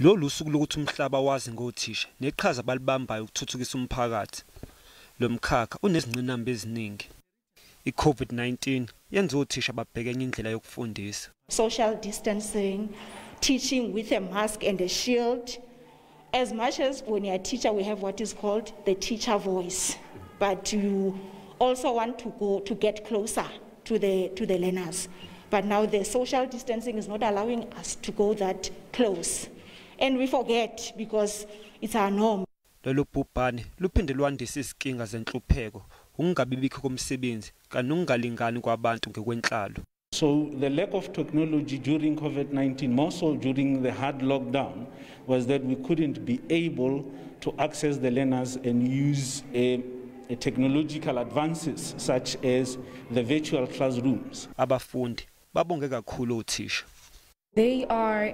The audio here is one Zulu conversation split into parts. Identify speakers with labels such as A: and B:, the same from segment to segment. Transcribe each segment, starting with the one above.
A: Lolu suku lokuthi umhlaba wazi ngothisha neqhaza balibambayo ukuthuthukisa umphakathi. Lo mkhakha unezingqinamba eziningi. I-COVID-19 yenza othisha babheke indlela yokufundisa.
B: Social distancing, teaching with a mask and a shield. As much as when you're a teacher, we have what is called the teacher voice, but you also want to get closer to the learners. But now the social distancing is not allowing us to go that close. And we forget because it's our norm.
A: Lolu bhubhane luphinde lwandisa izinkinga zenhlupheko, ukungabibikho komsebenzi kanye nokungalingani kwabantu ngekwenhlalo.
C: So the lack of technology during COVID-19, more so during the hard lockdown, was that we couldn't be able to access the learners and use technological advances such as the virtual classrooms.
A: Abafundi babonge kakhulu othisha.
D: They are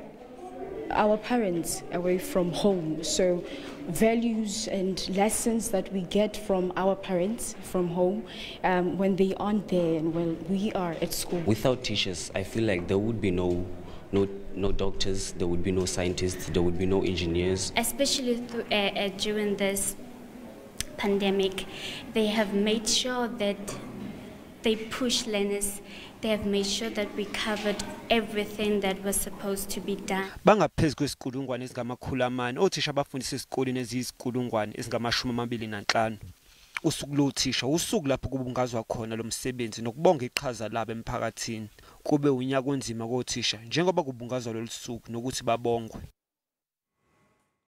D: our parents away from home, so values and lessons that we get from our parents from home when they aren't there and when we are at school.
E: Without teachers, I feel like there would be no doctors, there would be no scientists, there would be no engineers.
F: Especially during this pandemic, they have made sure that they push learners. They have made sure that we covered everything that was supposed to be done.
A: Bangaphezulu kwesikulungwane ezingamakhulu othisha abafundisa esikoleni eziyisikulungwane ezingama-25. Usuku lothisha usuku lapho kubungazwa khona lo msebenzi nokubonga iqhaza labo emphakathini. Kube unyaka onzima kothisha njengoba kubungazwa lolu suku nokuthi babongwe.